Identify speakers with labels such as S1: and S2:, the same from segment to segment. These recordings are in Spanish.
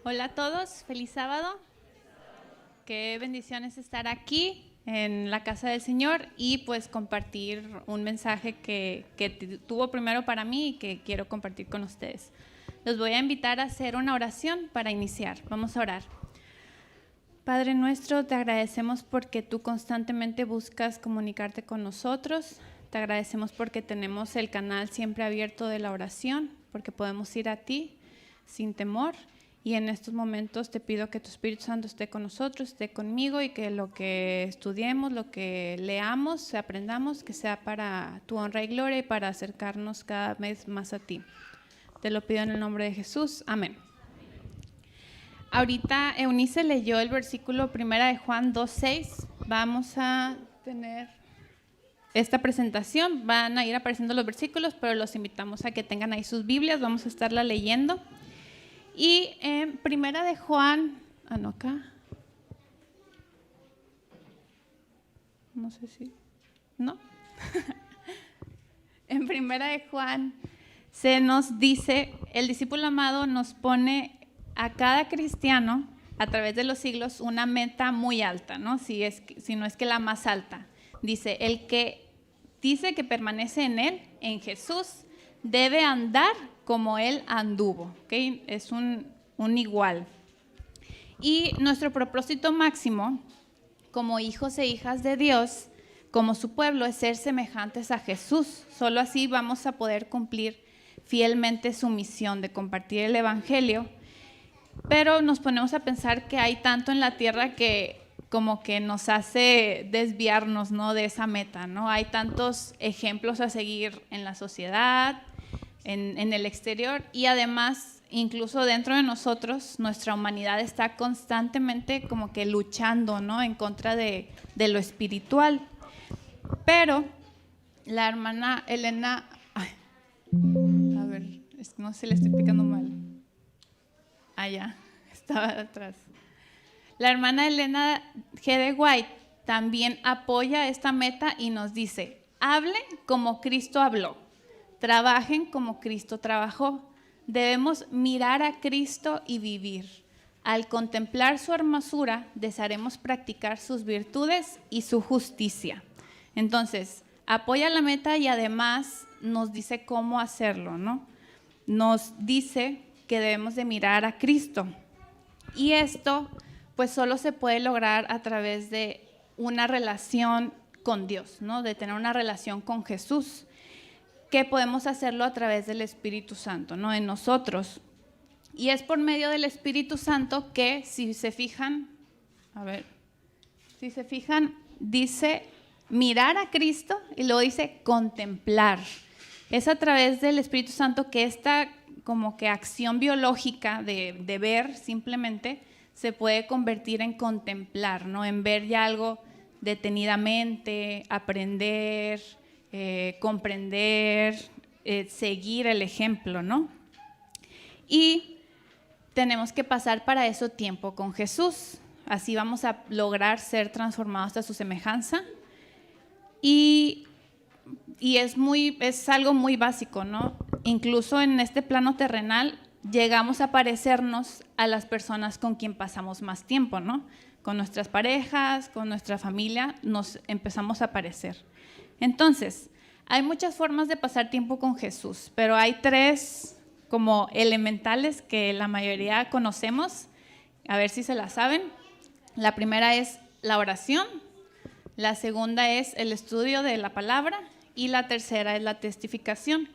S1: Hola a todos, feliz sábado. Qué bendiciones estar aquí en la casa del Señor y pues compartir un mensaje que tuvo primero para mí y que quiero compartir con ustedes. Los voy a invitar a hacer una oración para iniciar. Vamos a orar. Padre nuestro, te agradecemos porque tú constantemente buscas comunicarte con nosotros. Te agradecemos porque tenemos el canal siempre abierto de la oración, porque podemos ir a ti sin temor. Y en estos momentos te pido que tu Espíritu Santo esté con nosotros, esté conmigo y que lo que estudiemos, lo que leamos, aprendamos, que sea para tu honra y gloria y para acercarnos cada vez más a ti. Te lo pido en el nombre de Jesús. Amén. Ahorita Eunice leyó el versículo 1 de Juan 2:6. Vamos a tener esta presentación. Van a ir apareciendo los versículos, pero los invitamos a que tengan ahí sus Biblias. Vamos a estarla leyendo. Y en Primera de Juan, no acá, no sé si, ¿no? En Primera de Juan se nos dice, el discípulo amado nos pone a cada cristiano a través de los siglos una meta muy alta, ¿no? Si no es que la más alta. Dice, el que dice que permanece en él, en Jesús, debe andar como él anduvo, ¿okay? Es un igual. Y nuestro propósito máximo, como hijos e hijas de Dios, como su pueblo, es ser semejantes a Jesús. Solo así vamos a poder cumplir fielmente su misión de compartir el Evangelio. Pero nos ponemos a pensar que hay tanto en la tierra que como que nos hace desviarnos, ¿no?, de esa meta, ¿no? Hay tantos ejemplos a seguir en la sociedad, en el exterior, y además incluso dentro de nosotros nuestra humanidad está constantemente como que luchando, ¿no?, en contra de lo espiritual. Pero la hermana Elena, a ver, no sé, le estoy explicando mal. Allá, estaba atrás. La hermana Elena G. de White también apoya esta meta y nos dice, hablen como Cristo habló, trabajen como Cristo trabajó. Debemos mirar a Cristo y vivir. Al contemplar su hermosura, desearemos practicar sus virtudes y su justicia. Entonces, apoya la meta y además nos dice cómo hacerlo, ¿no? Nos dice que debemos de mirar a Cristo. Y esto, pues solo se puede lograr a través de una relación con Dios, ¿no? De tener una relación con Jesús, que podemos hacerlo a través del Espíritu Santo, ¿no?, en nosotros. Y es por medio del Espíritu Santo que, si se fijan, dice mirar a Cristo y luego dice contemplar. Es a través del Espíritu Santo que esta como que acción biológica de ver simplemente se puede convertir en contemplar, ¿no?, en ver ya algo detenidamente, aprender, comprender, seguir el ejemplo, ¿no? Y tenemos que pasar para eso tiempo con Jesús. Así vamos a lograr ser transformados a su semejanza. Y es algo muy básico, ¿no? Incluso en este plano terrenal llegamos a parecernos a las personas con quien pasamos más tiempo, ¿no? Con nuestras parejas, con nuestra familia, nos empezamos a parecer. Entonces, hay muchas formas de pasar tiempo con Jesús, pero hay tres como elementales que la mayoría conocemos. A ver si se la saben. La primera es la oración, la segunda es el estudio de la palabra y la tercera es la testificación.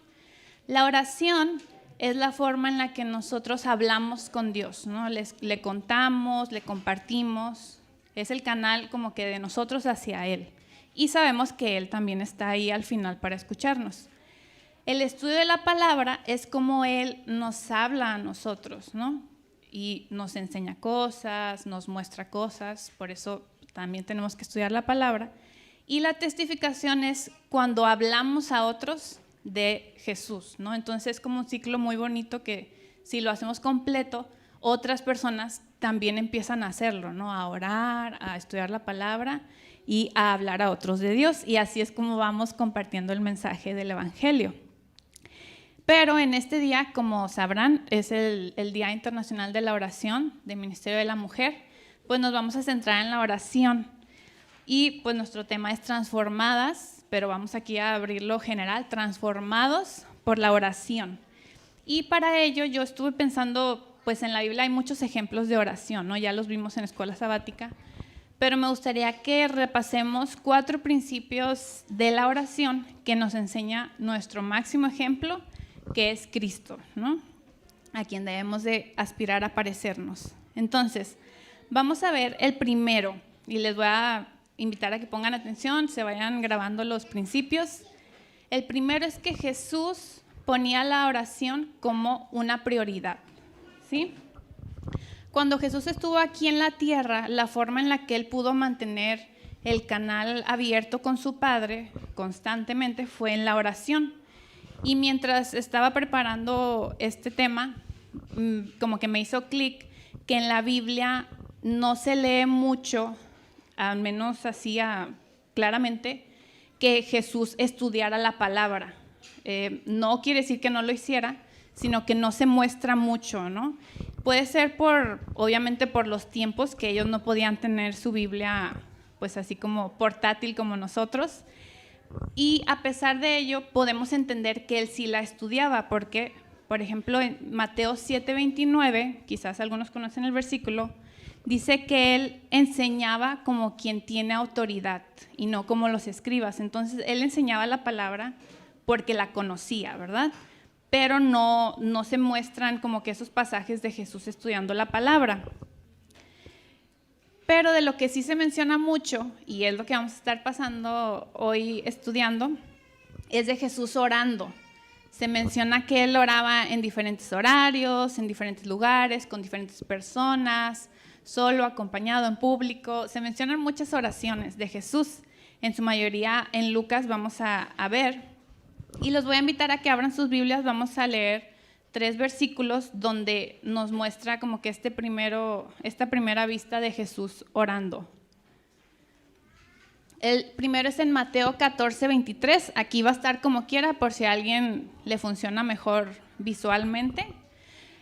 S1: La oración es la forma en la que nosotros hablamos con Dios, ¿no? Le contamos, le compartimos, es el canal como que de nosotros hacia Él. Y sabemos que Él también está ahí al final para escucharnos. El estudio de la palabra es como Él nos habla a nosotros, ¿no? Y nos enseña cosas, nos muestra cosas, por eso también tenemos que estudiar la palabra. Y la testificación es cuando hablamos a otros de Jesús, ¿no? Entonces es como un ciclo muy bonito que si lo hacemos completo, otras personas también empiezan a hacerlo, ¿no? A orar, a estudiar la palabra y a hablar a otros de Dios. Y así es como vamos compartiendo el mensaje del Evangelio. Pero en este día, como sabrán, es el Día Internacional de la Oración del Ministerio de la Mujer, pues nos vamos a centrar en la oración. Y pues nuestro tema es transformadas, pero vamos aquí a abrirlo general, transformados por la oración. Y para ello yo estuve pensando, pues en la Biblia hay muchos ejemplos de oración, ¿no? Ya los vimos en escuela sabática, pero me gustaría que repasemos 4 principios de la oración que nos enseña nuestro máximo ejemplo, que es Cristo, ¿no? A quien debemos de aspirar a parecernos. Entonces, vamos a ver el primero, y les voy a invitar a que pongan atención, se vayan grabando los principios. El primero es que Jesús ponía la oración como una prioridad, ¿sí? Cuando Jesús estuvo aquí en la tierra, la forma en la que él pudo mantener el canal abierto con su Padre constantemente fue en la oración. Y mientras estaba preparando este tema, como que me hizo clic que en la Biblia no se lee mucho, al menos así claramente, que Jesús estudiara la palabra. No quiere decir que no lo hiciera, sino que no se muestra mucho, ¿no? Puede ser obviamente por los tiempos que ellos no podían tener su Biblia, pues así como portátil como nosotros. Y a pesar de ello, podemos entender que él sí la estudiaba, porque, por ejemplo, en Mateo 7:29, quizás algunos conocen el versículo, dice que él enseñaba como quien tiene autoridad y no como los escribas. Entonces, él enseñaba la palabra porque la conocía, ¿verdad? Pero no se muestran como que esos pasajes de Jesús estudiando la palabra. Pero de lo que sí se menciona mucho, y es lo que vamos a estar pasando hoy estudiando, es de Jesús orando. Se menciona que él oraba en diferentes horarios, en diferentes lugares, con diferentes personas, solo, acompañado, en público. Se mencionan muchas oraciones de Jesús, en su mayoría en Lucas vamos a ver. Y los voy a invitar a que abran sus Biblias, vamos a leer 3 versículos donde nos muestra como que esta primera vista de Jesús orando. El primero es en Mateo 14:23, aquí va a estar como quiera por si a alguien le funciona mejor visualmente.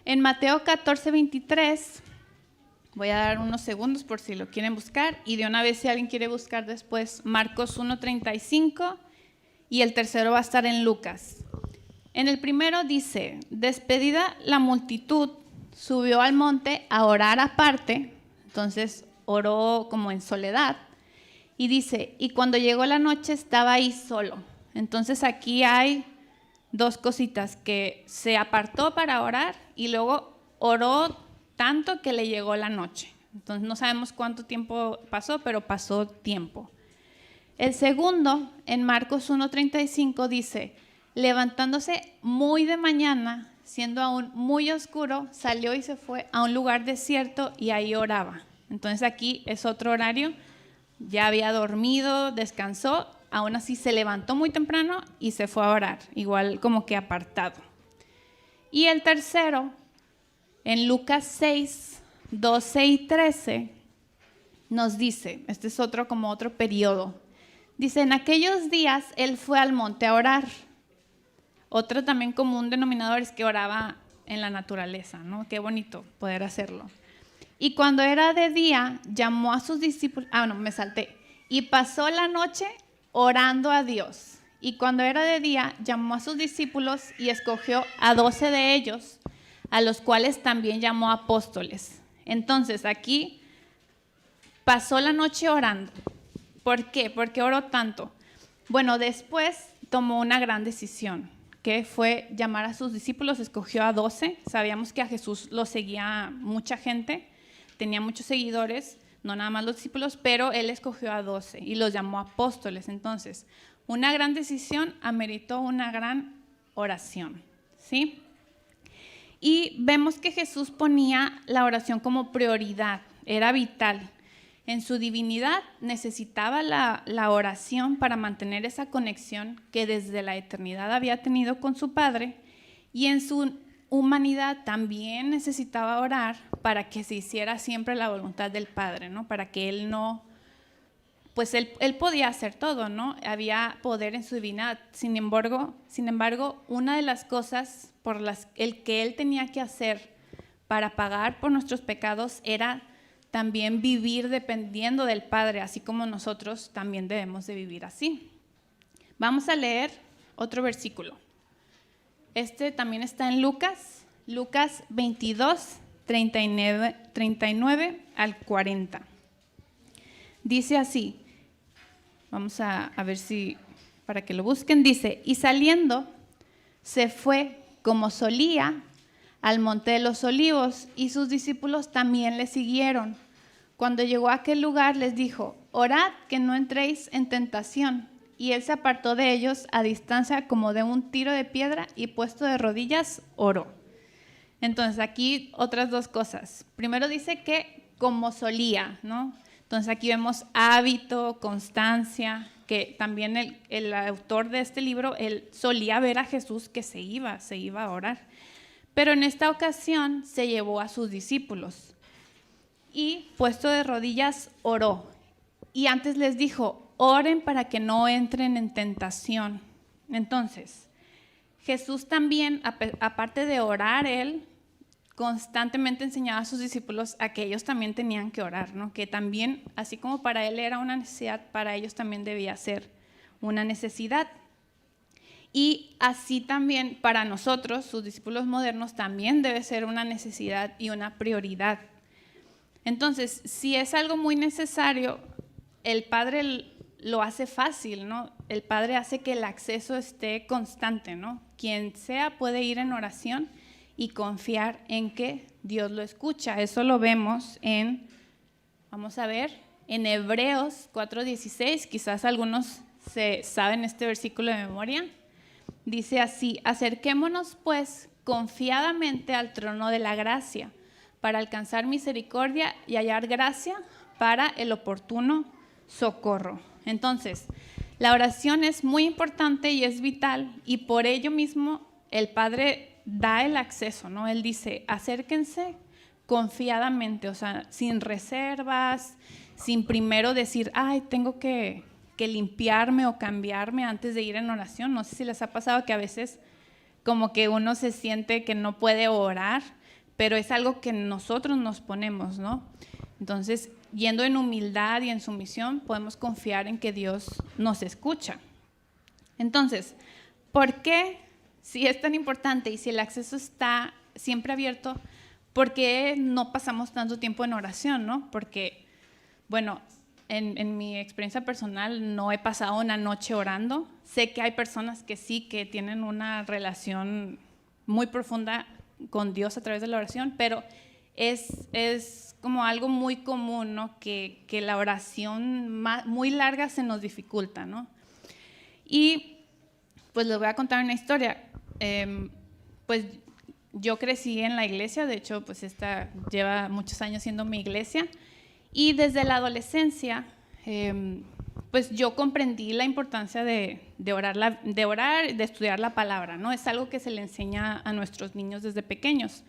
S1: En Mateo 14:23, voy a dar unos segundos por si lo quieren buscar, y de una vez si alguien quiere buscar después Marcos 1:35, y el tercero va a estar en Lucas. En el primero dice, despedida la multitud, subió al monte a orar aparte, entonces oró como en soledad, y dice, y cuando llegó la noche estaba ahí solo. Entonces aquí hay 2 cositas, que se apartó para orar y luego oró tanto que le llegó la noche. Entonces no sabemos cuánto tiempo pasó, pero pasó tiempo. El segundo, en Marcos 1:35, dice, levantándose muy de mañana, siendo aún muy oscuro, salió y se fue a un lugar desierto y ahí oraba. Entonces aquí es otro horario, ya había dormido, descansó, aún así se levantó muy temprano y se fue a orar, igual como que apartado. Y el tercero, en Lucas 6:12 y 13, nos dice, este es otro periodo, dice, en aquellos días él fue al monte a orar. Otro también común denominador es que oraba en la naturaleza, ¿no? Qué bonito poder hacerlo. Y cuando era de día, llamó a sus discípulos, y pasó la noche orando a Dios. Y cuando era de día, llamó a sus discípulos y escogió a 12 de ellos, a los cuales también llamó apóstoles. Entonces, aquí pasó la noche orando. ¿Por qué? ¿Por qué oró tanto? Bueno, después tomó una gran decisión, que fue llamar a sus discípulos, escogió a 12. Sabíamos que a Jesús lo seguía mucha gente, tenía muchos seguidores, no nada más los discípulos, pero él escogió a 12 y los llamó apóstoles. Entonces, una gran decisión ameritó una gran oración, ¿sí? Y vemos que Jesús ponía la oración como prioridad, era vital. En su divinidad necesitaba la oración para mantener esa conexión que desde la eternidad había tenido con su Padre, y en su humanidad también necesitaba orar para que se hiciera siempre la voluntad del Padre, ¿no? Para que él no pues él podía hacer todo, ¿no? Había poder en su divinidad. Sin embargo, una de las cosas por el que él tenía que hacer para pagar por nuestros pecados era también vivir dependiendo del Padre, así como nosotros también debemos de vivir así. Vamos a leer otro versículo. Este también está en Lucas 22, 39 al 40. Dice así, vamos a ver si, para que lo busquen, dice, y saliendo se fue como solía al monte de los olivos, y sus discípulos también le siguieron. Cuando llegó a aquel lugar les dijo, orad que no entréis en tentación. Y él se apartó de ellos a distancia como de un tiro de piedra y puesto de rodillas oró. Entonces aquí otras dos cosas. Primero dice que como solía, ¿no? Entonces aquí vemos hábito, constancia, que también el autor de este libro, él solía ver a Jesús que se iba a orar. Pero en esta ocasión se llevó a sus discípulos y puesto de rodillas oró. Y antes les dijo, oren para que no entren en tentación. Entonces, Jesús también, aparte de orar él, constantemente enseñaba a sus discípulos a que ellos también tenían que orar, ¿no? Que también, así como para él era una necesidad, para ellos también debía ser una necesidad. Y así también para nosotros, sus discípulos modernos, también debe ser una necesidad y una prioridad. Entonces, si es algo muy necesario, el Padre lo hace fácil, ¿no? El Padre hace que el acceso esté constante, ¿no? Quien sea puede ir en oración y confiar en que Dios lo escucha. Eso lo vemos vamos a ver, en Hebreos 4:16, quizás algunos saben este versículo de memoria. Dice así, acerquémonos pues confiadamente al trono de la gracia para alcanzar misericordia y hallar gracia para el oportuno socorro. Entonces, la oración es muy importante y es vital, y por ello mismo el Padre da el acceso, ¿no? Él dice, acérquense confiadamente, o sea, sin reservas, sin primero decir, ay, tengo que limpiarme o cambiarme antes de ir en oración. No sé si les ha pasado que a veces como que uno se siente que no puede orar, pero es algo que nosotros nos ponemos, ¿no? Entonces, yendo en humildad y en sumisión, podemos confiar en que Dios nos escucha. Entonces, ¿por qué, si es tan importante y si el acceso está siempre abierto, por qué no pasamos tanto tiempo en oración, ¿no? Porque, bueno, en mi experiencia personal no he pasado una noche orando. Sé que hay personas que sí, que tienen una relación muy profunda con Dios a través de la oración, pero es como algo muy común, ¿no? Que la oración muy larga se nos dificulta, ¿no? Y pues les voy a contar una historia. Pues yo crecí en la iglesia, de hecho pues esta lleva muchos años siendo mi iglesia, y desde la adolescencia pues yo comprendí la importancia de orar, de estudiar la palabra, ¿no? Es algo que se le enseña a nuestros niños desde pequeños,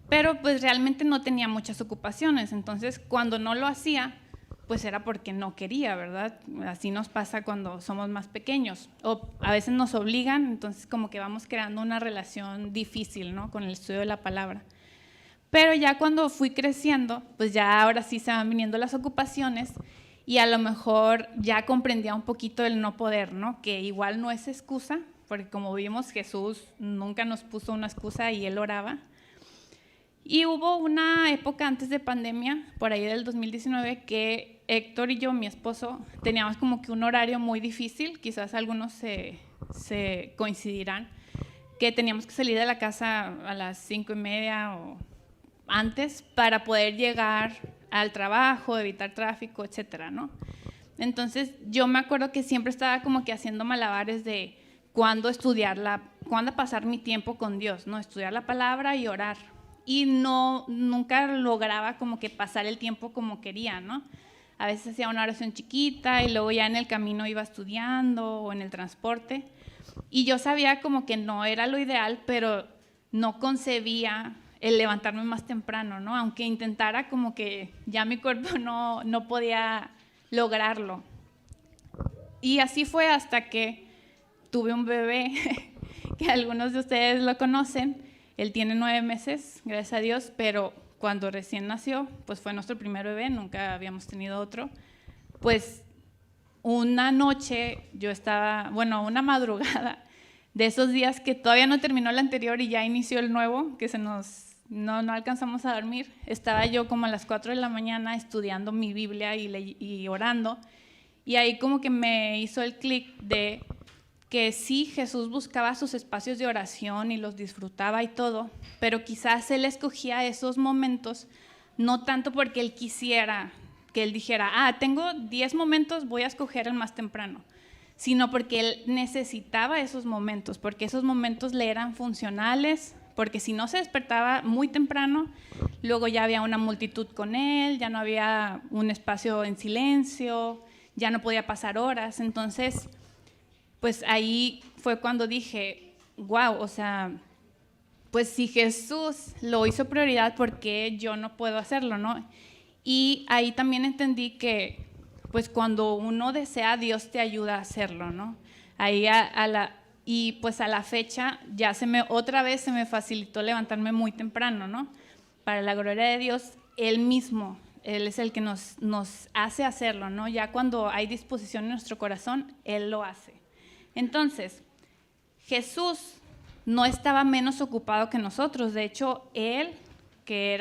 S1: pero pues realmente no tenía muchas ocupaciones, entonces cuando no lo hacía, pues era porque no quería, ¿verdad? Así nos pasa cuando somos más pequeños, o a veces nos obligan, entonces como que vamos creando una relación difícil, ¿no? Con el estudio de la palabra. Pero ya cuando fui creciendo, pues ya ahora sí se van viniendo las ocupaciones y a lo mejor ya comprendía un poquito el no poder, ¿no? Que igual no es excusa, porque como vimos, Jesús nunca nos puso una excusa y Él oraba. Y hubo una época antes de pandemia, por ahí del 2019, que Héctor y yo, mi esposo, teníamos como que un horario muy difícil, quizás algunos se coincidirán, que teníamos que salir de la casa a las 5:30 o antes para poder llegar al trabajo, evitar tráfico, etcétera, ¿no? Entonces yo me acuerdo que siempre estaba como que haciendo malabares de cuándo cuándo pasar mi tiempo con Dios, ¿no? Estudiar la palabra y orar. Y nunca lograba como que pasar el tiempo como quería, ¿no? A veces hacía una oración chiquita y luego ya en el camino iba estudiando o en el transporte. Y yo sabía como que no era lo ideal, pero no concebía el levantarme más temprano, ¿no? Aunque intentara, como que ya mi cuerpo no podía lograrlo. Y así fue hasta que tuve un bebé, que algunos de ustedes lo conocen. Él tiene 9 meses, gracias a Dios, pero cuando recién nació, pues fue nuestro primer bebé, nunca habíamos tenido otro. Pues una noche yo estaba, bueno, una madrugada, de esos días que todavía no terminó el anterior y ya inició el nuevo, que no alcanzamos a dormir. Estaba yo como a las 4 de la mañana estudiando mi Biblia y orando, y ahí como que me hizo el clic de que sí, Jesús buscaba sus espacios de oración y los disfrutaba y todo, pero quizás Él escogía esos momentos no tanto porque Él quisiera, que Él dijera, tengo 10 momentos, voy a escoger el más temprano, sino porque Él necesitaba esos momentos, porque esos momentos le eran funcionales, porque si no se despertaba muy temprano, luego ya había una multitud con Él, ya no había un espacio en silencio, ya no podía pasar horas. Entonces, pues ahí fue cuando dije, wow, o sea, pues si Jesús lo hizo prioridad, ¿por qué yo no puedo hacerlo, no? Y ahí también entendí que, pues cuando uno desea, Dios te ayuda a hacerlo, ¿no? Ahí y pues a la fecha ya otra vez se me facilitó levantarme muy temprano, ¿no? Para la gloria de Dios, Él mismo, Él es el que nos hace hacerlo, ¿no? Ya cuando hay disposición en nuestro corazón, Él lo hace. Entonces, Jesús no estaba menos ocupado que nosotros. De hecho, Él, que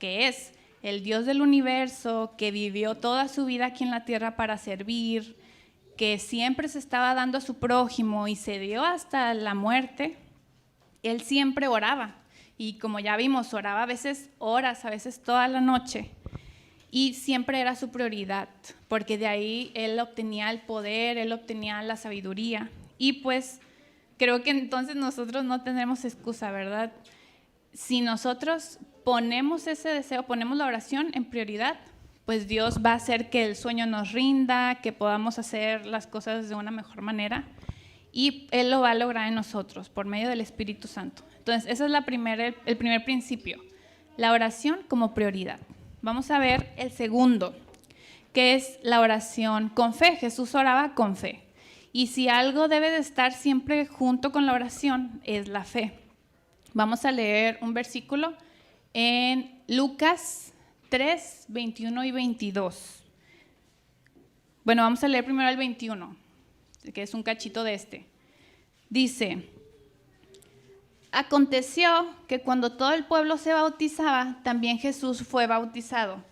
S1: es el Dios del universo, que vivió toda su vida aquí en la tierra para servir, que siempre se estaba dando a su prójimo y se dio hasta la muerte, Él siempre oraba. Y como ya vimos, oraba a veces horas, a veces toda la noche. Y siempre era su prioridad, porque de ahí Él obtenía el poder, Él obtenía la sabiduría. Y pues creo que entonces nosotros no tendremos excusa, ¿verdad? Si nosotros ponemos ese deseo, ponemos la oración en prioridad, pues Dios va a hacer que el sueño nos rinda, que podamos hacer las cosas de una mejor manera, y Él lo va a lograr en nosotros por medio del Espíritu Santo. Entonces, ese es el primer principio, la oración como prioridad. Vamos a ver el segundo, que es la oración con fe. Jesús oraba con fe. Y si algo debe de estar siempre junto con la oración, es la fe. Vamos a leer un versículo en Lucas 3, 21 y 22. Bueno, vamos a leer primero el 21, que es un cachito de este. Dice: aconteció que cuando todo el pueblo se bautizaba, también Jesús fue bautizado.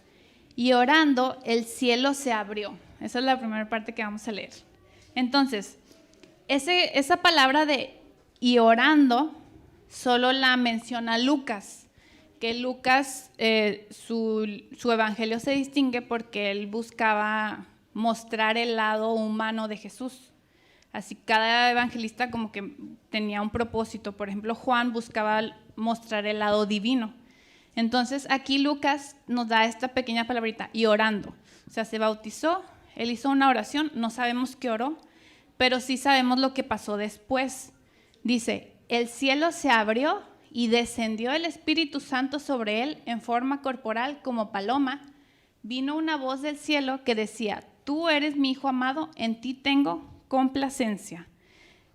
S1: Y orando, el cielo se abrió. Esa es la primera parte que vamos a leer. Entonces, esa palabra de y orando solo la menciona Lucas, que Lucas, su evangelio se distingue porque él buscaba mostrar el lado humano de Jesús. Así cada evangelista como que tenía un propósito. Por ejemplo, Juan buscaba mostrar el lado divino. Entonces aquí Lucas nos da esta pequeña palabrita, y orando. O sea, se bautizó, él hizo una oración, no sabemos qué oró, pero sí sabemos lo que pasó después. Dice, el cielo se abrió y descendió el Espíritu Santo sobre él en forma corporal como paloma. Vino una voz del cielo que decía, tú eres mi Hijo amado, en ti tengo complacencia.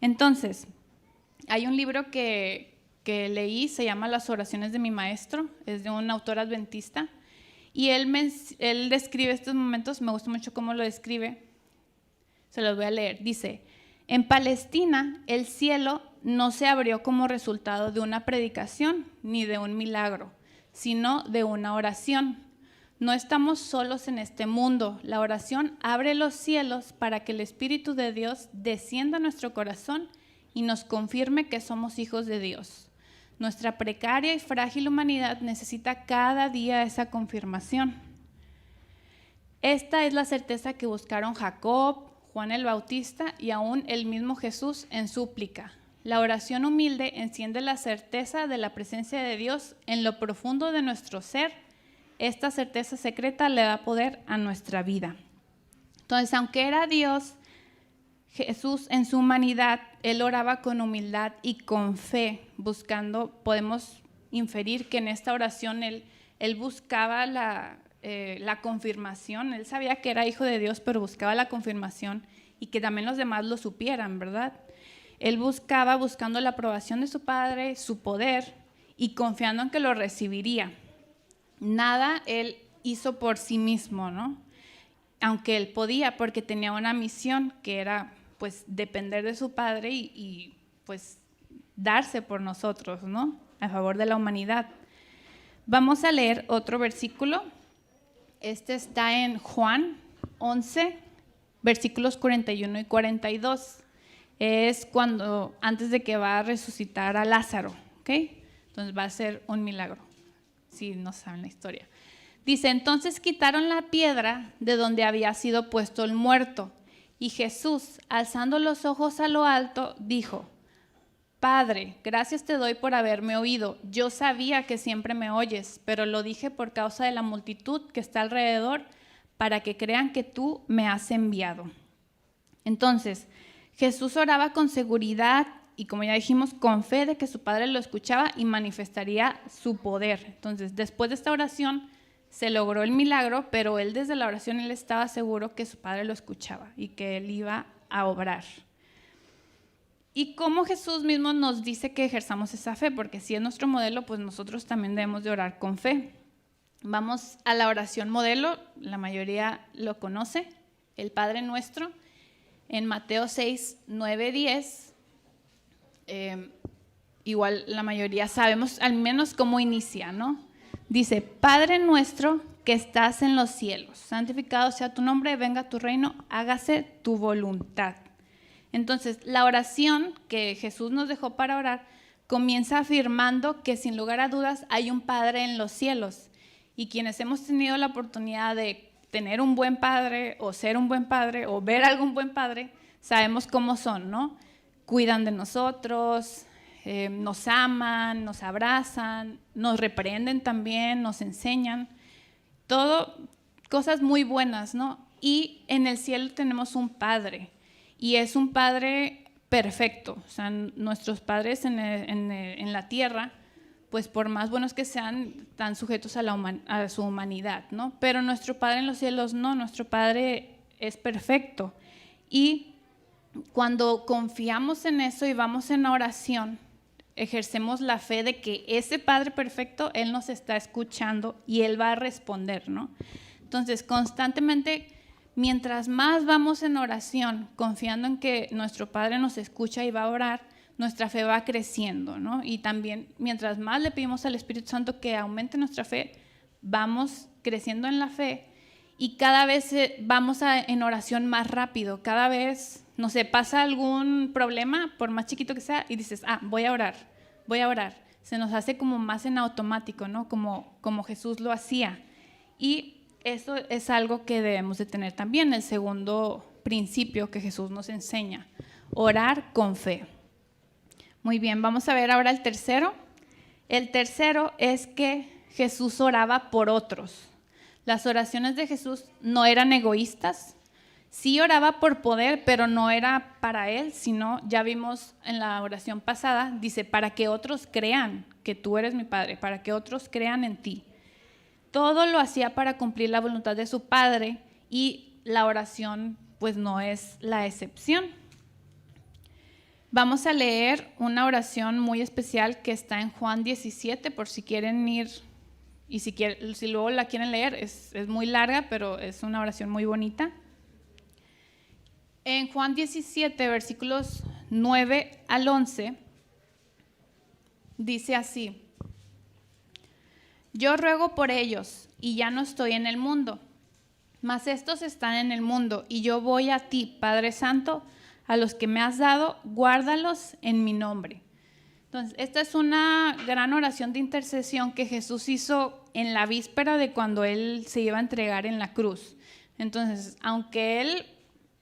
S1: Entonces, hay un libro que leí, se llama Las oraciones de mi maestro, es de un autor adventista, y él describe estos momentos, me gusta mucho cómo lo describe, se los voy a leer. Dice, en Palestina el cielo no se abrió como resultado de una predicación ni de un milagro, sino de una oración. No estamos solos en este mundo. La oración abre los cielos para que el Espíritu de Dios descienda a nuestro corazón y nos confirme que somos hijos de Dios. Nuestra precaria y frágil humanidad necesita cada día esa confirmación. Esta es la certeza que buscaron Jacob, Juan el Bautista y aún el mismo Jesús en súplica. La oración humilde enciende la certeza de la presencia de Dios en lo profundo de nuestro ser. Esta certeza secreta le da poder a nuestra vida. Entonces, aunque era Dios, Jesús en su humanidad, Él oraba con humildad y con fe, podemos inferir que en esta oración Él buscaba la confirmación. Él sabía que era hijo de Dios, pero buscaba la confirmación y que también los demás lo supieran, ¿verdad? Él buscando la aprobación de su padre, su poder, y confiando en que lo recibiría. Nada él hizo por sí mismo, ¿no? Aunque él podía, porque tenía una misión que era pues depender de su padre y pues darse por nosotros, ¿no? A favor de la humanidad. Vamos a leer otro versículo. Este está en Juan 11, versículos 41 y 42. Es cuando, antes de que va a resucitar a Lázaro, ¿ok? Entonces va a ser un milagro, si no saben la historia. Dice, entonces quitaron la piedra de donde había sido puesto el muerto, y Jesús, alzando los ojos a lo alto, dijo, Padre, gracias te doy por haberme oído. Yo sabía que siempre me oyes, pero lo dije por causa de la multitud que está alrededor, para que crean que tú me has enviado. Entonces, Jesús oraba con seguridad y, como ya dijimos, con fe de que su Padre lo escuchaba y manifestaría su poder. Entonces, después de esta oración, se logró el milagro, pero él desde la oración él estaba seguro que su Padre lo escuchaba y que él iba a obrar. Y como Jesús mismo nos dice que ejerzamos esa fe, porque si es nuestro modelo, pues nosotros también debemos de orar con fe. Vamos a la oración modelo, la mayoría lo conoce, el Padre Nuestro, en Mateo 6, 9, 10. Igual la mayoría sabemos al menos cómo inicia, ¿no? Dice, Padre nuestro que estás en los cielos, santificado sea tu nombre, venga tu reino, hágase tu voluntad. Entonces, la oración que Jesús nos dejó para orar comienza afirmando que sin lugar a dudas hay un Padre en los cielos. Y quienes hemos tenido la oportunidad de tener un buen padre o ser un buen padre o ver algún buen padre, sabemos cómo son, ¿no? Cuidan de nosotros, nos aman, nos abrazan, nos reprenden también, nos enseñan, todo cosas muy buenas, ¿no? Y en el cielo tenemos un Padre, y es un Padre perfecto. O sea, nuestros padres en la tierra, pues por más buenos que sean, están sujetos a su humanidad, ¿no? Pero nuestro Padre en los cielos no, nuestro Padre es perfecto. Y cuando confiamos en eso y vamos en oración, ejercemos la fe de que ese Padre perfecto, Él nos está escuchando y Él va a responder, ¿no? Entonces, constantemente, mientras más vamos en oración, confiando en que nuestro Padre nos escucha y va a orar, nuestra fe va creciendo, ¿no? Y también, mientras más le pedimos al Espíritu Santo que aumente nuestra fe, vamos creciendo en la fe y cada vez vamos en oración más rápido, cada vez, no sé, pasa algún problema, por más chiquito que sea, y dices, voy a orar. Se nos hace como más en automático, ¿no? Como Jesús lo hacía. Y eso es algo que debemos de tener también, el segundo principio que Jesús nos enseña, orar con fe. Muy bien, vamos a ver ahora el tercero. El tercero es que Jesús oraba por otros. Las oraciones de Jesús no eran egoístas. Sí oraba por poder, pero no era para él, sino, ya vimos en la oración pasada, dice, para que otros crean que tú eres mi Padre, para que otros crean en ti. Todo lo hacía para cumplir la voluntad de su Padre y la oración pues no es la excepción. Vamos a leer una oración muy especial que está en Juan 17, por si quieren ir, y si luego la quieren leer, es muy larga, pero es una oración muy bonita. En Juan 17, versículos 9 al 11, dice así, yo ruego por ellos, y ya no estoy en el mundo, mas estos están en el mundo, y yo voy a ti, Padre Santo, a los que me has dado, guárdalos en mi nombre. Entonces, esta es una gran oración de intercesión que Jesús hizo en la víspera de cuando Él se iba a entregar en la cruz. Entonces, aunque Él,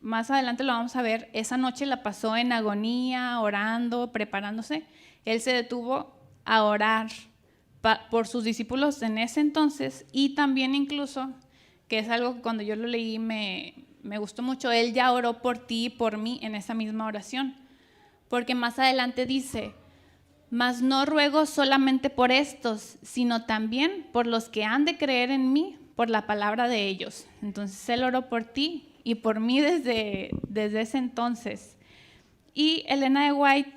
S1: más adelante lo vamos a ver, esa noche la pasó en agonía, orando, preparándose, Él se detuvo a orar por sus discípulos en ese entonces y también incluso, que es algo que cuando yo lo leí me gustó mucho, Él ya oró por ti y por mí en esa misma oración, porque más adelante dice, mas no ruego solamente por estos, sino también por los que han de creer en mí por la palabra de ellos. Entonces Él oró por ti y por mí desde ese entonces. Y Elena de White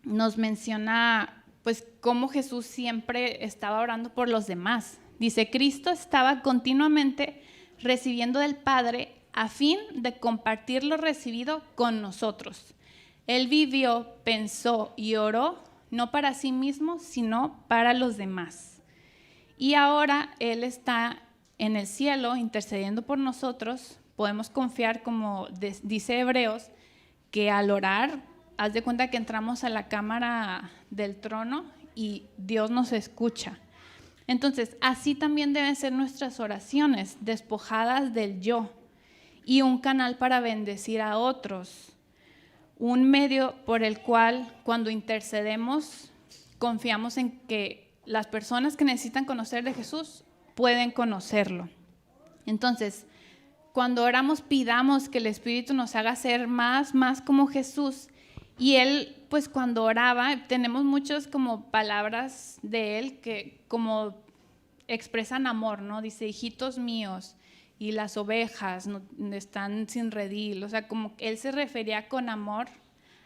S1: nos menciona pues cómo Jesús siempre estaba orando por los demás. Dice, Cristo estaba continuamente recibiendo del Padre a fin de compartir lo recibido con nosotros. Él vivió, pensó y oró no para sí mismo, sino para los demás. Y ahora Él está en el cielo intercediendo por nosotros. Podemos confiar, como dice Hebreos, que al orar, haz de cuenta que entramos a la cámara del trono y Dios nos escucha. Entonces, así también deben ser nuestras oraciones, despojadas del yo, y un canal para bendecir a otros, un medio por el cual, cuando intercedemos, confiamos en que las personas que necesitan conocer de Jesús pueden conocerlo. Entonces, cuando oramos, pidamos que el Espíritu nos haga ser más como Jesús. Y Él, pues cuando oraba, tenemos muchas como palabras de Él que como expresan amor, ¿no? Dice, hijitos míos, y las ovejas no, están sin redil. O sea, como que Él se refería con amor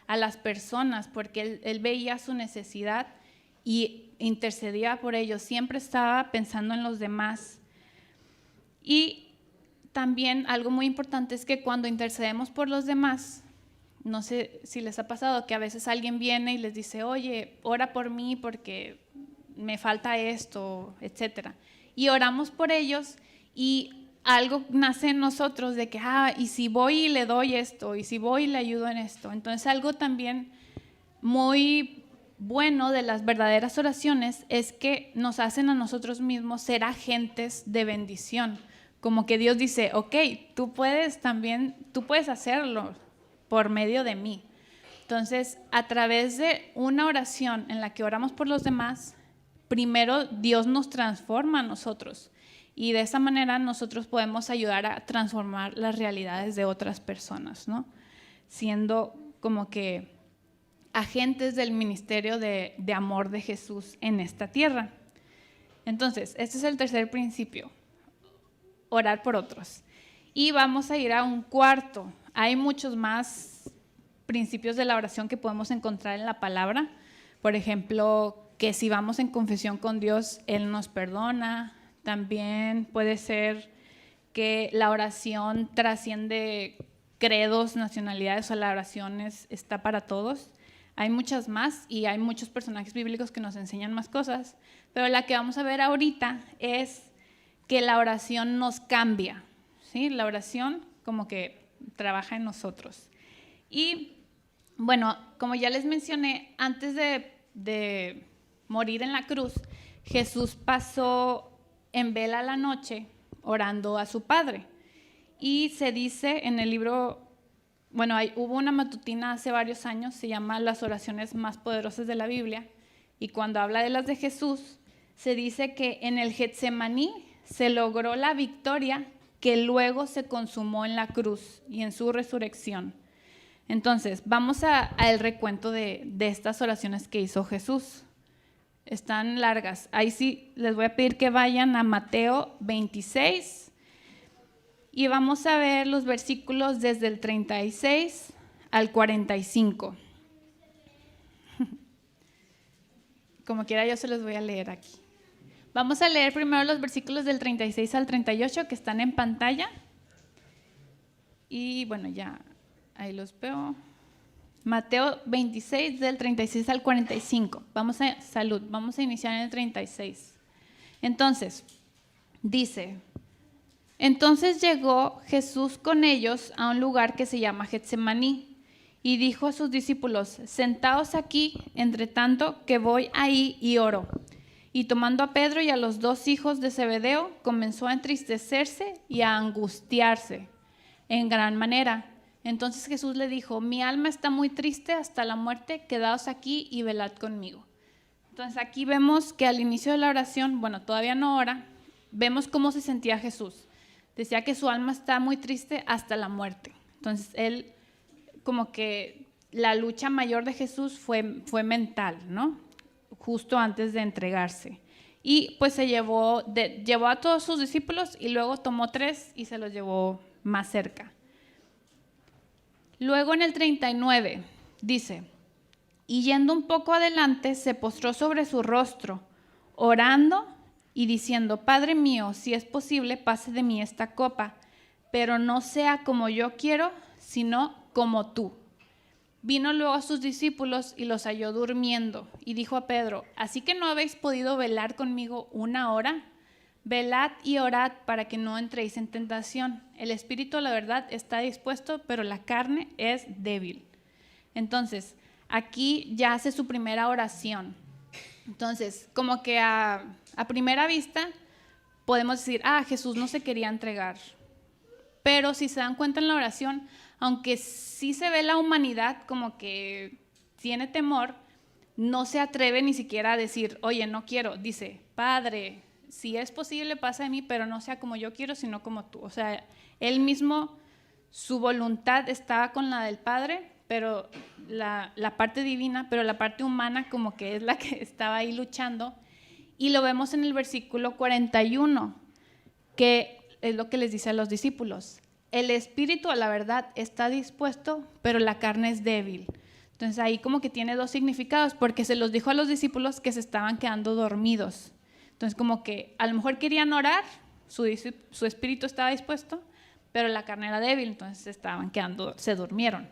S1: a las personas, porque él veía su necesidad y intercedía por ellos. Siempre estaba pensando en los demás. Y también algo muy importante es que cuando intercedemos por los demás, no sé si les ha pasado que a veces alguien viene y les dice, oye, ora por mí porque me falta esto, etcétera. Y oramos por ellos y algo nace en nosotros de que, y si voy y le doy esto, y si voy y le ayudo en esto. Entonces algo también muy bueno de las verdaderas oraciones es que nos hacen a nosotros mismos ser agentes de bendición. Como que Dios dice, ok, tú puedes hacerlo por medio de mí. Entonces, a través de una oración en la que oramos por los demás, primero Dios nos transforma a nosotros y de esa manera nosotros podemos ayudar a transformar las realidades de otras personas, ¿no? Siendo como que agentes del ministerio de amor de Jesús en esta tierra. Entonces, este es el tercer principio. Orar por otros. Y vamos a ir a un cuarto. Hay muchos más principios de la oración que podemos encontrar en la palabra. Por ejemplo, que si vamos en confesión con Dios, Él nos perdona. También puede ser que la oración trasciende credos, nacionalidades, o la oración está para todos. Hay muchas más y hay muchos personajes bíblicos que nos enseñan más cosas, pero la que vamos a ver ahorita es que la oración nos cambia, ¿sí? La oración como que trabaja en nosotros. Y bueno, como ya les mencioné, antes de morir en la cruz, Jesús pasó en vela la noche orando a su Padre. Y se dice en el libro, bueno, hubo una matutina hace varios años, se llama Las oraciones más poderosas de la Biblia, y cuando habla de las de Jesús, se dice que en el Getsemaní se logró la victoria que luego se consumó en la cruz y en su resurrección. Entonces, vamos al recuento de estas oraciones que hizo Jesús. Están largas. Ahí sí les voy a pedir que vayan a Mateo 26 y vamos a ver los versículos desde el 36 al 45. Como quiera yo se los voy a leer aquí. Vamos a leer primero los versículos del 36 al 38 que están en pantalla. Y bueno, ya ahí los veo. Mateo 26 del 36 al 45. Vamos a iniciar en el 36. Entonces, dice, entonces llegó Jesús con ellos a un lugar que se llama Getsemaní y dijo a sus discípulos, sentaos aquí, entre tanto que voy ahí y oro. Y tomando a Pedro y a los dos hijos de Zebedeo, comenzó a entristecerse y a angustiarse en gran manera. Entonces Jesús le dijo, mi alma está muy triste hasta la muerte, quedaos aquí y velad conmigo. Entonces aquí vemos que al inicio de la oración, bueno, todavía no ora, vemos cómo se sentía Jesús. Decía que su alma está muy triste hasta la muerte. Entonces él, como que la lucha mayor de Jesús fue mental, ¿no? Justo antes de entregarse. Y pues se llevó a todos sus discípulos y luego tomó 3 y se los llevó más cerca. Luego en el 39 dice, y yendo un poco adelante se postró sobre su rostro, orando y diciendo, Padre mío, si es posible, pase de mí esta copa, pero no sea como yo quiero, sino como tú. Vino luego a sus discípulos y los halló durmiendo, y dijo a Pedro, ¿así que no habéis podido velar conmigo 1 hora? Velad y orad para que no entréis en tentación. El espíritu, la verdad, está dispuesto, pero la carne es débil. Entonces, aquí ya hace su primera oración. Entonces, como que a primera vista podemos decir, Jesús no se quería entregar. Pero si se dan cuenta en la oración, aunque sí se ve la humanidad como que tiene temor, no se atreve ni siquiera a decir, oye, no quiero. Dice, Padre, si es posible, pasa de mí, pero no sea como yo quiero, sino como tú. O sea, él mismo, su voluntad estaba con la del Padre, pero la parte divina, pero la parte humana como que es la que estaba ahí luchando. Y lo vemos en el versículo 41, que es lo que les dice a los discípulos. El espíritu, a la verdad, está dispuesto, pero la carne es débil. Entonces ahí como que tiene 2 significados, porque se los dijo a los discípulos que se estaban quedando dormidos. Entonces como que a lo mejor querían orar, su espíritu estaba dispuesto, pero la carne era débil, entonces se durmieron.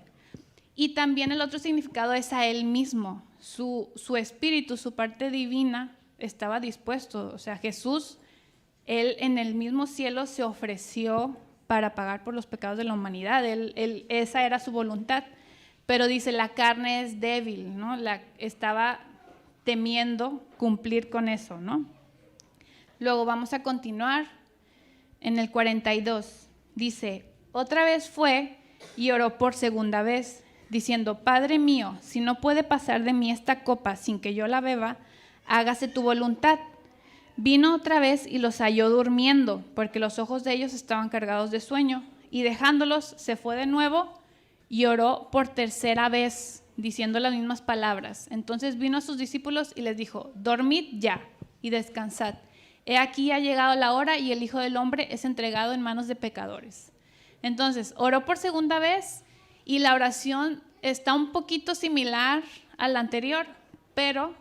S1: Y también el otro significado es a él mismo, su espíritu, su parte divina estaba dispuesto. O sea, Jesús, él en el mismo cielo se ofreció para pagar por los pecados de la humanidad, esa era su voluntad, pero dice la carne es débil, ¿no? Estaba temiendo cumplir con eso, ¿no? Luego vamos a continuar en el 42, dice, otra vez fue y oró por segunda vez, diciendo, Padre mío, si no puede pasar de mí esta copa sin que yo la beba, hágase tu voluntad. Vino otra vez y los halló durmiendo, porque los ojos de ellos estaban cargados de sueño, y dejándolos se fue de nuevo y oró por tercera vez, diciendo las mismas palabras. Entonces vino a sus discípulos y les dijo, dormid ya y descansad. He aquí ha llegado la hora y el Hijo del Hombre es entregado en manos de pecadores. Entonces, oró por segunda vez y la oración está un poquito similar a la anterior, pero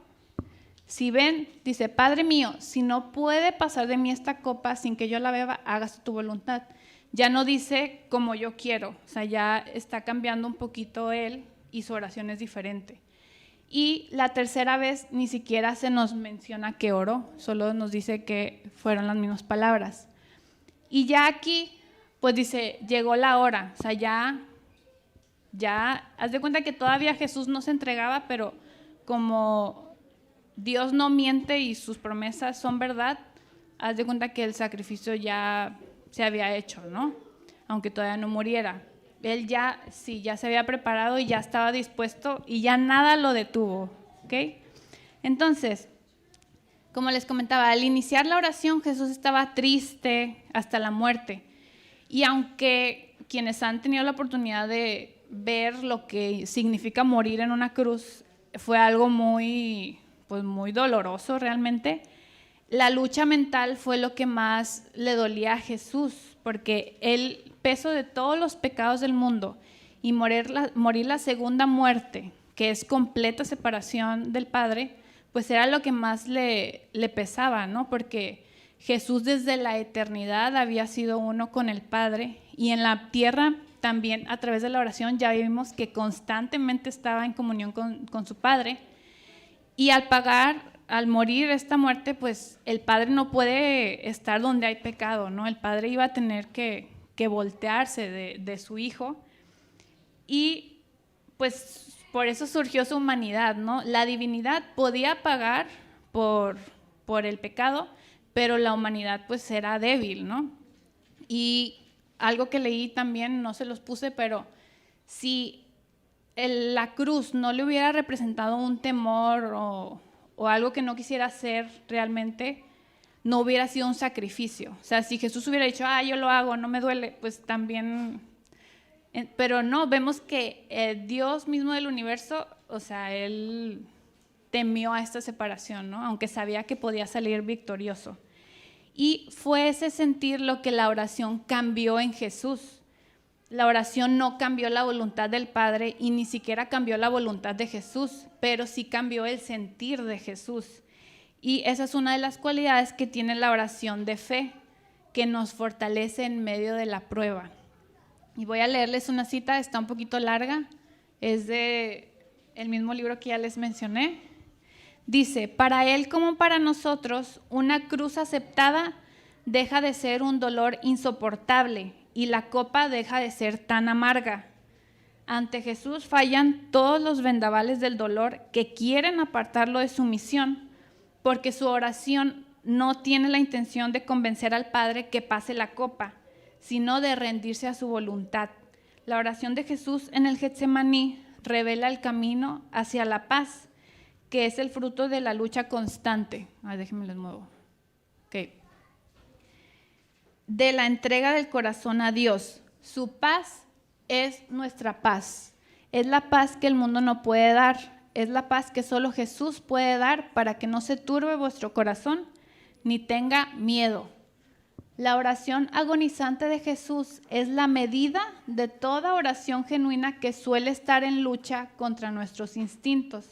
S1: si ven, dice, Padre mío, si no puede pasar de mí esta copa sin que yo la beba, hágase tu voluntad. Ya no dice como yo quiero, o sea, ya está cambiando un poquito él y su oración es diferente. Y la tercera vez ni siquiera se nos menciona que oró, solo nos dice que fueron las mismas palabras. Y ya aquí, pues dice, llegó la hora, o sea, ya, haz de cuenta que todavía Jesús no se entregaba, pero como Dios no miente y sus promesas son verdad, haz de cuenta que el sacrificio ya se había hecho, ¿no? Aunque todavía no muriera. Él ya se había preparado y ya estaba dispuesto y ya nada lo detuvo, ¿ok? Entonces, como les comentaba, al iniciar la oración Jesús estaba triste hasta la muerte. Y aunque quienes han tenido la oportunidad de ver lo que significa morir en una cruz, fue algo muy doloroso realmente, la lucha mental fue lo que más le dolía a Jesús, porque el peso de todos los pecados del mundo y morir la segunda muerte, que es completa separación del Padre, pues era lo que más le pesaba, ¿no? Porque Jesús desde la eternidad había sido uno con el Padre y en la tierra también a través de la oración ya vimos que constantemente estaba en comunión con su Padre. Y al morir esta muerte, pues el Padre no puede estar donde hay pecado, ¿no? El Padre iba a tener que voltearse de su Hijo y pues por eso surgió su humanidad, ¿no? La divinidad podía pagar por el pecado, pero la humanidad pues era débil, ¿no? Y algo que leí también, no se los puse, pero si la cruz no le hubiera representado un temor o algo que no quisiera hacer realmente, no hubiera sido un sacrificio. O sea, si Jesús hubiera dicho, yo lo hago, no me duele, pues también. Pero no, vemos que Dios mismo del universo, o sea, Él temió a esta separación, ¿no? Aunque sabía que podía salir victorioso. Y fue ese sentir lo que la oración cambió en Jesús. la oración no cambió la voluntad del Padre y ni siquiera cambió la voluntad de Jesús, pero sí cambió el sentir de Jesús. Y esa es una de las cualidades que tiene la oración de fe, que nos fortalece en medio de la prueba. Y voy a leerles una cita, está un poquito larga, es de el mismo libro que ya les mencioné. Dice: para Él como para nosotros, una cruz aceptada deja de ser un dolor insoportable y la copa deja de ser tan amarga. Ante Jesús fallan todos los vendavales del dolor que quieren apartarlo de su misión, porque su oración no tiene la intención de convencer al Padre que pase la copa, sino de rendirse a su voluntad. La oración de Jesús en el Getsemaní revela el camino hacia la paz, que es el fruto de la lucha constante. Déjenme les muevo. Okay. De la entrega del corazón a Dios. Su paz es nuestra paz. Es la paz que el mundo no puede dar. Es la paz que solo Jesús puede dar para que no se turbe vuestro corazón ni tenga miedo. La oración agonizante de Jesús es la medida de toda oración genuina que suele estar en lucha contra nuestros instintos.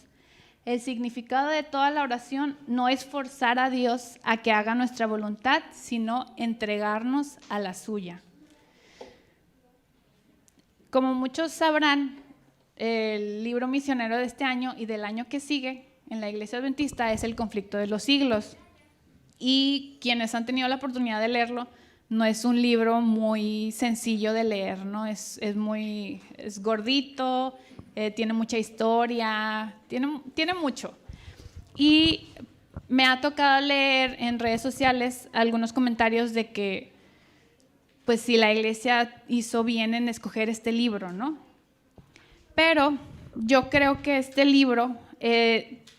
S1: El significado de toda la oración no es forzar a Dios a que haga nuestra voluntad, sino entregarnos a la suya. Como muchos sabrán, el libro misionero de este año y del año que sigue en la Iglesia Adventista es El conflicto de los siglos. Y quienes han tenido la oportunidad de leerlo, no es un libro muy sencillo de leer, ¿no? Es gordito, tiene mucha historia, tiene mucho. Y me ha tocado leer en redes sociales algunos comentarios de que, pues, si la iglesia hizo bien en escoger este libro, ¿no? Pero yo creo que este libro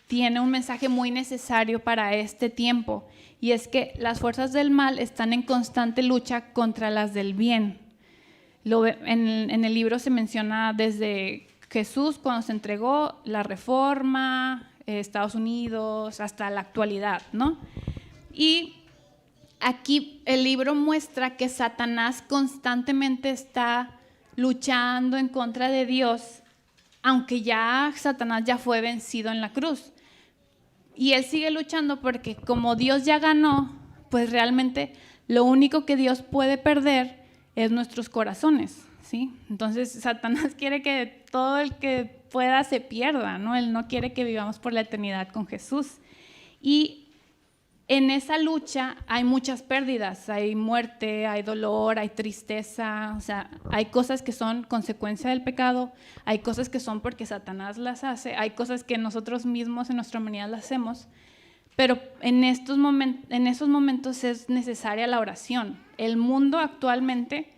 S1: tiene un mensaje muy necesario para este tiempo, y es que las fuerzas del mal están en constante lucha contra las del bien. En el libro se menciona desde Jesús cuando se entregó, la Reforma, Estados Unidos, hasta la actualidad, ¿no? Y aquí el libro muestra que Satanás constantemente está luchando en contra de Dios, aunque ya Satanás ya fue vencido en la cruz. Y él sigue luchando porque como Dios ya ganó, pues realmente lo único que Dios puede perder es nuestros corazones, ¿sí? Entonces Satanás quiere que todo el que pueda se pierda, ¿no? Él no quiere que vivamos por la eternidad con Jesús. Y en esa lucha hay muchas pérdidas, hay muerte, hay dolor, hay tristeza, o sea, hay cosas que son consecuencia del pecado, hay cosas que son porque Satanás las hace, hay cosas que nosotros mismos en nuestra humanidad las hacemos, pero en esos momentos es necesaria la oración. El mundo actualmente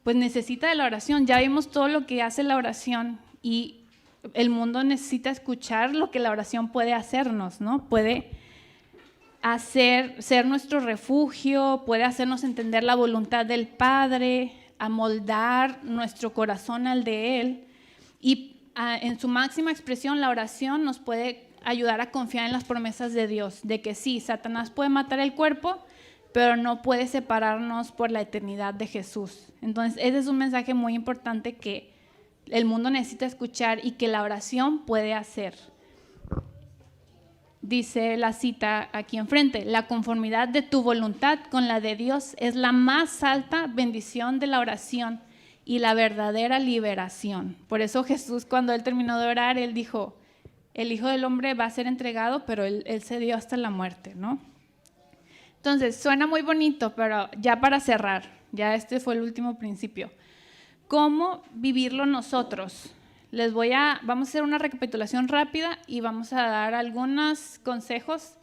S1: pues necesita de la oración, ya vimos todo lo que hace la oración y el mundo necesita escuchar lo que la oración puede hacernos, ¿no? Puede ser nuestro refugio, puede hacernos entender la voluntad del Padre, amoldar nuestro corazón al de Él. Y en su máxima expresión, la oración nos puede ayudar a confiar en las promesas de Dios, de que sí, Satanás puede matar el cuerpo, pero no puede separarnos por la eternidad de Jesús. Entonces, ese es un mensaje muy importante que el mundo necesita escuchar y que la oración puede hacer. Dice la cita aquí enfrente: la conformidad de tu voluntad con la de Dios es la más alta bendición de la oración y la verdadera liberación. Por eso Jesús, cuando él terminó de orar, él dijo: el Hijo del Hombre va a ser entregado, pero él se dio hasta la muerte, ¿no? Entonces, suena muy bonito, pero ya para cerrar, ya este fue el último principio. ¿Cómo vivirlo nosotros? Vamos a hacer una recapitulación rápida y vamos a dar algunos consejos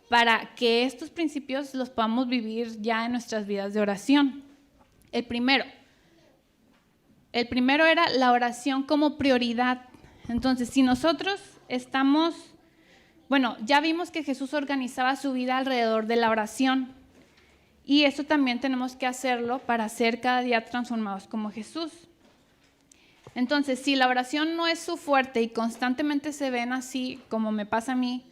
S1: para que estos principios los podamos vivir ya en nuestras vidas de oración. El primero era la oración como prioridad. Entonces, si nosotros ya vimos que Jesús organizaba su vida alrededor de la oración, y eso también tenemos que hacerlo para ser cada día transformados como Jesús. Entonces, si la oración no es su fuerte y constantemente se ven así, como me pasa a mí,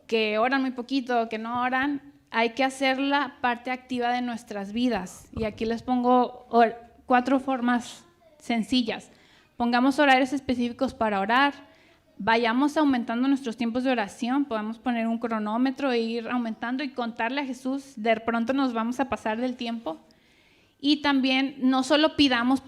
S1: que oran muy poquito, que no oran, hay que hacerla parte activa de nuestras vidas. Y aquí les pongo 4 formas sencillas. Pongamos horarios específicos para orar, vayamos aumentando nuestros tiempos de oración, podemos poner un cronómetro e ir aumentando y contarle a Jesús, de pronto nos vamos a pasar del tiempo. Y también no solo pidamos,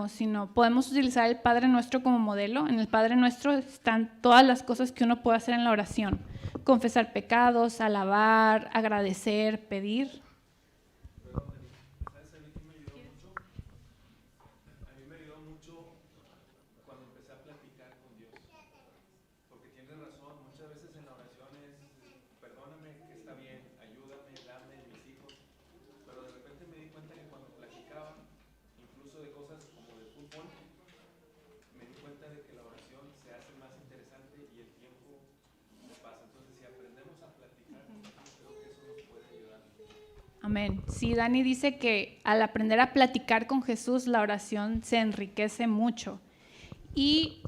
S1: sino podemos utilizar el Padre Nuestro como modelo. En el Padre Nuestro están todas las cosas que uno puede hacer en la oración. Confesar pecados, alabar, agradecer, pedir. Amén. Sí, Dani dice que al aprender a platicar con Jesús, la oración se enriquece mucho. Y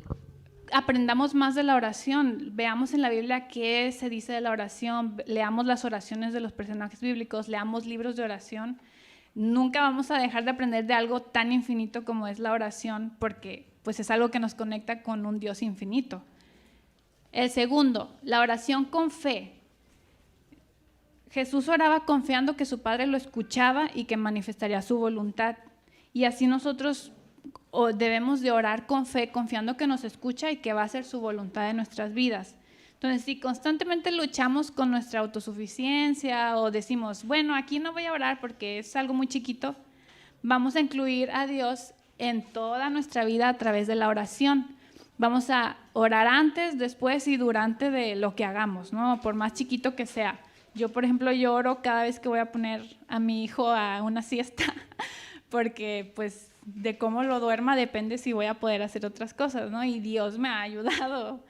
S1: aprendamos más de la oración. Veamos en la Biblia qué se dice de la oración. Leamos las oraciones de los personajes bíblicos, leamos libros de oración. Nunca vamos a dejar de aprender de algo tan infinito como es la oración, porque pues es algo que nos conecta con un Dios infinito. El segundo, la oración con fe. Jesús oraba confiando que su Padre lo escuchaba y que manifestaría su voluntad. Y así nosotros debemos de orar con fe, confiando que nos escucha y que va a hacer su voluntad en nuestras vidas. Entonces, si constantemente luchamos con nuestra autosuficiencia o decimos, bueno, aquí no voy a orar porque es algo muy chiquito, vamos a incluir a Dios en toda nuestra vida a través de la oración. Vamos a orar antes, después y durante de lo que hagamos, ¿no? Por más chiquito que sea. Yo, por ejemplo, lloro cada vez que voy a poner a mi hijo a una siesta, porque pues de cómo lo duerma depende si voy a poder hacer otras cosas, ¿no? Y Dios me ha ayudado.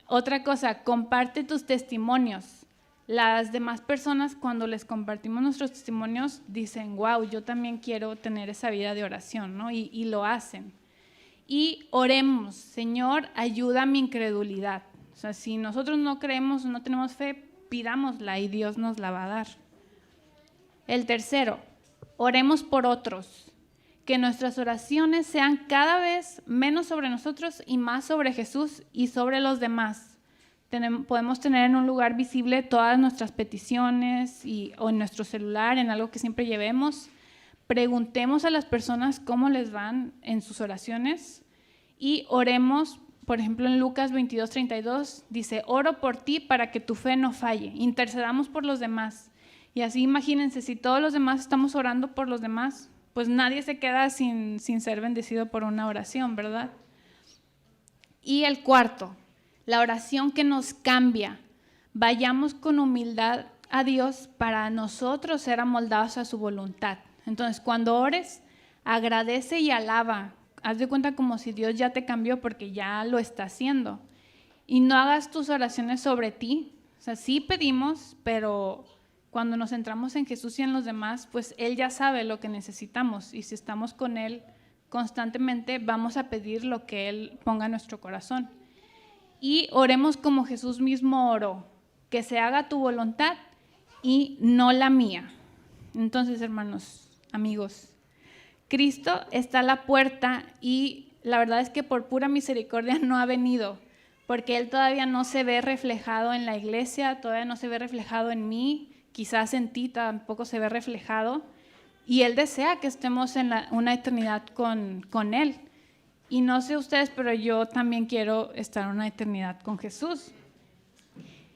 S1: Otra cosa, comparte tus testimonios. Las demás personas, cuando les compartimos nuestros testimonios, dicen, wow, yo también quiero tener esa vida de oración, ¿no? Y lo hacen. Y oremos, Señor, ayuda a mi incredulidad. O sea, si nosotros no creemos, no tenemos fe, pidámosla y Dios nos la va a dar. El tercero, oremos por otros. Que nuestras oraciones sean cada vez menos sobre nosotros y más sobre Jesús y sobre los demás. Podemos tener en un lugar visible todas nuestras peticiones o en nuestro celular, en algo que siempre llevemos. Preguntemos a las personas cómo les van en sus oraciones y oremos. Por ejemplo, en Lucas 22:32 dice, oro por ti para que tu fe no falle, intercedamos por los demás. Y así imagínense, si todos los demás estamos orando por los demás, pues nadie se queda sin ser bendecido por una oración, ¿verdad? Y el cuarto, la oración que nos cambia. Vayamos con humildad a Dios para nosotros ser amoldados a su voluntad. Entonces, cuando ores, agradece y alaba. Haz de cuenta como si Dios ya te cambió porque ya lo está haciendo. Y no hagas tus oraciones sobre ti. O sea, sí pedimos, pero cuando nos centramos en Jesús y en los demás, pues Él ya sabe lo que necesitamos. Y si estamos con Él constantemente, vamos a pedir lo que Él ponga en nuestro corazón. Y oremos como Jesús mismo oró, que se haga tu voluntad y no la mía. Entonces, hermanos, amigos, Cristo está a la puerta y la verdad es que por pura misericordia no ha venido, porque Él todavía no se ve reflejado en la iglesia, todavía no se ve reflejado en mí, quizás en ti tampoco se ve reflejado, y Él desea que estemos en una eternidad con Él. Y no sé ustedes, pero yo también quiero estar una eternidad con Jesús.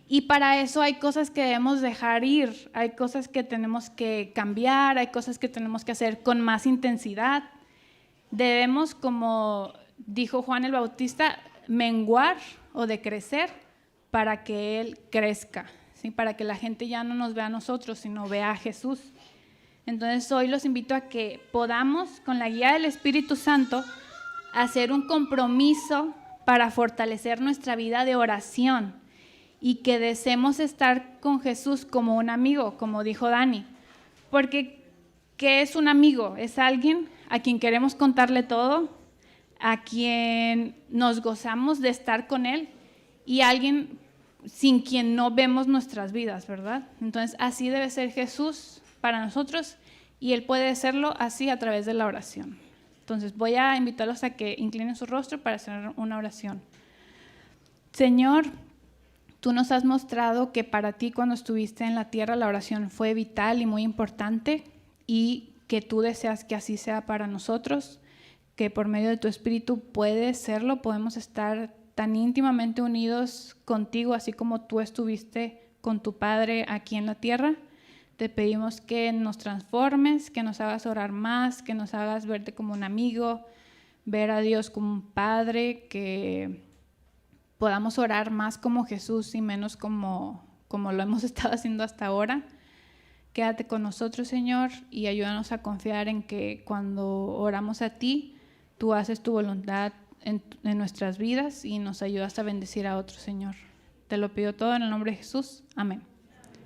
S1: Y para eso hay cosas que debemos dejar ir, hay cosas que tenemos que cambiar, hay cosas que tenemos que hacer con más intensidad. Debemos, como dijo Juan el Bautista, menguar o decrecer para que Él crezca, ¿sí? Para que la gente ya no nos vea a nosotros, sino vea a Jesús. Entonces hoy los invito a que podamos, con la guía del Espíritu Santo, hacer un compromiso para fortalecer nuestra vida de oración. Y que deseemos estar con Jesús como un amigo, como dijo Dani. Porque, ¿qué es un amigo? Es alguien a quien queremos contarle todo, a quien nos gozamos de estar con Él y alguien sin quien no vemos nuestras vidas, ¿verdad? Entonces, así debe ser Jesús para nosotros y Él puede serlo así a través de la oración. Entonces voy a invitarlos a que inclinen su rostro para hacer una oración. Señor, tú nos has mostrado que para ti cuando estuviste en la tierra la oración fue vital y muy importante y que tú deseas que así sea para nosotros, que por medio de tu Espíritu puede serlo, podemos estar tan íntimamente unidos contigo, así como tú estuviste con tu Padre aquí en la tierra. Te pedimos que nos transformes, que nos hagas orar más, que nos hagas verte como un amigo, ver a Dios como un Padre, que podamos orar más como Jesús y menos como lo hemos estado haciendo hasta ahora. Quédate con nosotros, Señor, y ayúdanos a confiar en que cuando oramos a ti, tú haces tu voluntad en nuestras vidas y nos ayudas a bendecir a otros, Señor. Te lo pido todo en el nombre de Jesús. Amén.